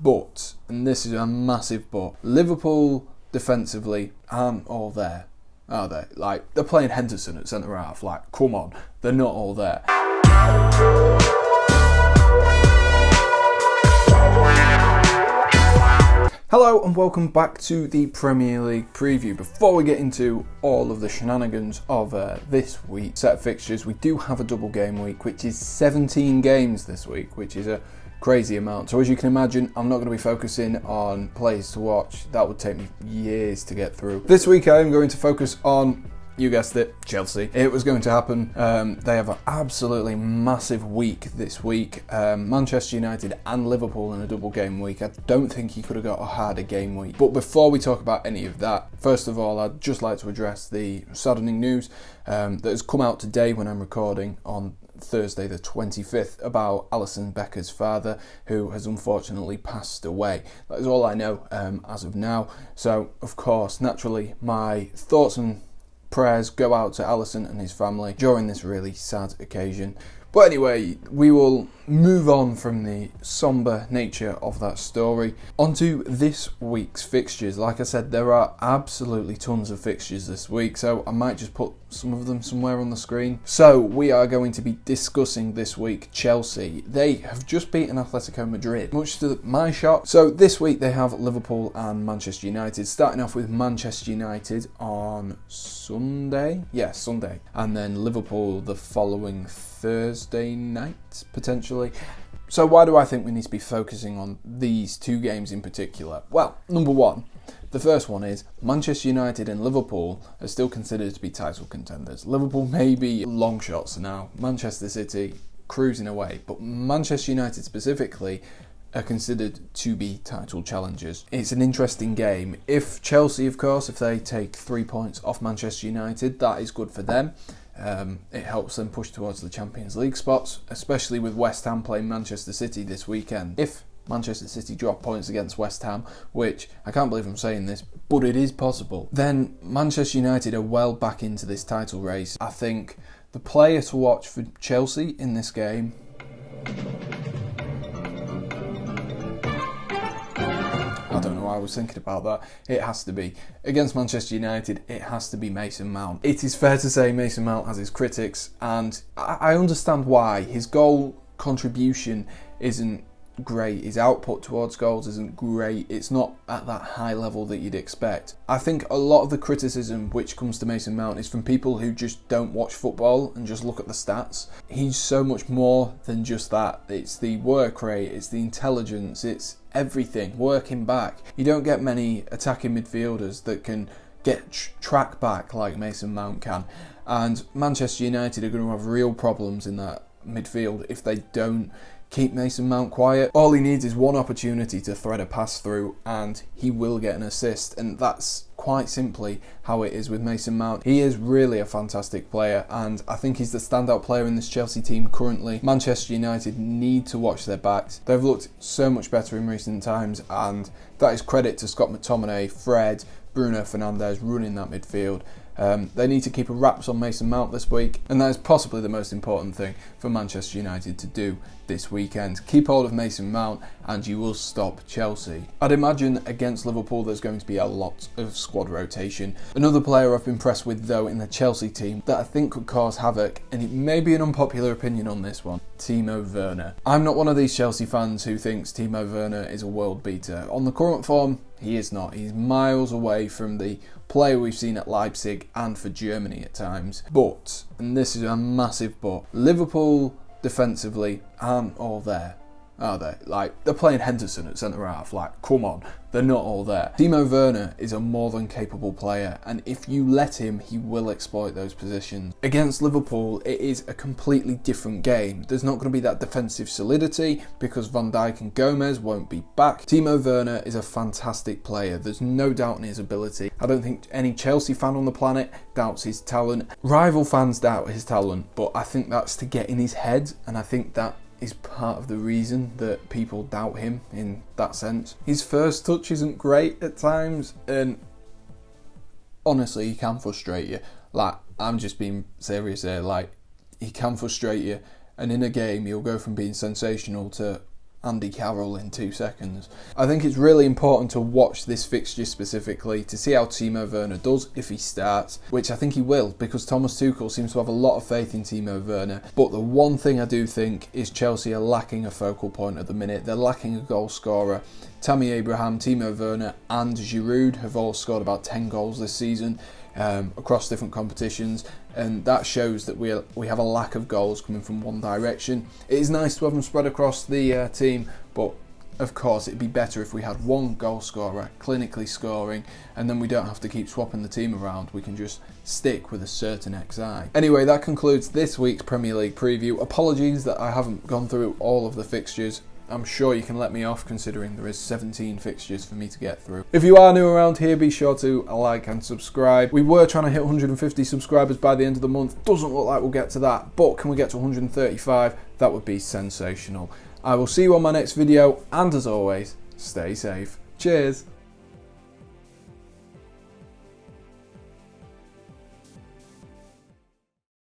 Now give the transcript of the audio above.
But, and this is a massive but, Liverpool defensively aren't all there, are they? Like, they're playing Henderson at centre-half. Like, come on, they're not all there. Hello and welcome back to the Premier League preview. Before we get into all of the shenanigans of this week's set of fixtures, we do have a double game week, which is 17 games this week, which is a crazy amount. So as you can imagine, I'm not going to be focusing on plays to watch. That would take me years to get through. This week I am going to focus on, you guessed it, Chelsea. It was going to happen. They have an absolutely massive week this week. Manchester United and Liverpool in a double game week. I don't think you could have got a harder game week. But before we talk about any of that, first of all, I'd just like to address the saddening news that has come out today when I'm recording on Thursday the 25th about Alisson Becker's father, who has unfortunately passed away. That is all I know as of now. So, of course, naturally, my thoughts and prayers go out to Alisson and his family during this really sad occasion. But anyway, we will move on from the sombre nature of that story onto this week's fixtures. Like I said, there are absolutely tons of fixtures this week, so I might just put some of them somewhere on the screen. So we are going to be discussing this week Chelsea. They have just beaten Atletico Madrid, much to my shock. So this week they have Liverpool and Manchester United, starting off with Manchester United on Sunday. Yes, Sunday. And then Liverpool the following Thursday night, potentially. So why do I think we need to be focusing on these two games in particular? Well, number one, the first one is Manchester United and Liverpool are still considered to be title contenders. Liverpool may be long shots now, Manchester City cruising away, but Manchester United specifically are considered to be title challengers. It's an interesting game. If Chelsea, of course, if they take 3 points off Manchester United, that is good for them. It helps them push towards the Champions League spots, especially with West Ham playing Manchester City this weekend. If Manchester City drop points against West Ham, which I can't believe I'm saying this, but it is possible, then Manchester United are well back into this title race. I think the player to watch for Chelsea in this game, I don't know why I was thinking about that. It has to be. Against Manchester United, it has to be Mason Mount. It is fair to say Mason Mount has his critics, and I understand why. His goal contribution isn't great. His output towards goals isn't great. It's not at that high level that you'd expect. I think a lot of the criticism which comes to Mason Mount is from people who just don't watch football and just look at the stats. He's so much more than just that. It's the work rate, it's the intelligence, it's everything, working back. You don't get many attacking midfielders that can get track back like Mason Mount can, and Manchester United are going to have real problems in that midfield if they don't keep Mason Mount quiet. All he needs is one opportunity to thread a pass through and he will get an assist, and that's quite simply how it is with Mason Mount. He is really a fantastic player, and I think he's the standout player in this Chelsea team currently. Manchester United need to watch their backs. They've looked so much better in recent times, and that is credit to Scott McTominay, Fred, Bruno Fernandes running that midfield. They need to keep a wraps on Mason Mount this week, and that is possibly the most important thing for Manchester United to do this weekend. Keep hold of Mason Mount and you will stop Chelsea. I'd imagine against Liverpool there's going to be a lot of squad rotation. Another player I've been impressed with though in the Chelsea team that I think could cause havoc, and it may be an unpopular opinion on this one, Timo Werner. I'm not one of these Chelsea fans who thinks Timo Werner is a world beater. On the current form, he is not. He's miles away from the player we've seen at Leipzig and for Germany at times. But, and this is a massive but, Liverpool defensively aren't all there, are they? Like, they're playing Henderson at centre-half. Like, come on, they're not all there. Timo Werner is a more than capable player, and if you let him, he will exploit those positions. Against Liverpool, it is a completely different game. There's not going to be that defensive solidity because Van Dijk and Gomez won't be back. Timo Werner is a fantastic player. There's no doubt in his ability. I don't think any Chelsea fan on the planet doubts his talent. Rival fans doubt his talent, but I think that's to get in his head, and I think that is part of the reason that people doubt him in that sense. His first touch isn't great at times, and honestly, he can frustrate you. Like, I'm just being serious here. Like, he can frustrate you, and in a game, he'll go from being sensational to Andy Carroll in 2 seconds. I think it's really important to watch this fixture specifically to see how Timo Werner does if he starts, which I think he will, because Thomas Tuchel seems to have a lot of faith in Timo Werner. But the one thing I do think is Chelsea are lacking a focal point at the minute. They're lacking a goal scorer. Tammy Abraham, Timo Werner and Giroud have all scored about 10 goals this season across different competitions, and that shows that we have a lack of goals coming from one direction. It is nice to have them spread across the team, but of course it'd be better if we had one goal scorer clinically scoring, and then we don't have to keep swapping the team around. We can just stick with a certain XI. Anyway, that concludes this week's Premier League preview. Apologies that I haven't gone through all of the fixtures. I'm sure you can let me off considering there is 17 fixtures for me to get through. If you are new around here, be sure to like and subscribe. We were trying to hit 150 subscribers by the end of the month. Doesn't look like we'll get to that, but can we get to 135? That would be sensational. I will see you on my next video, and as always, stay safe. Cheers.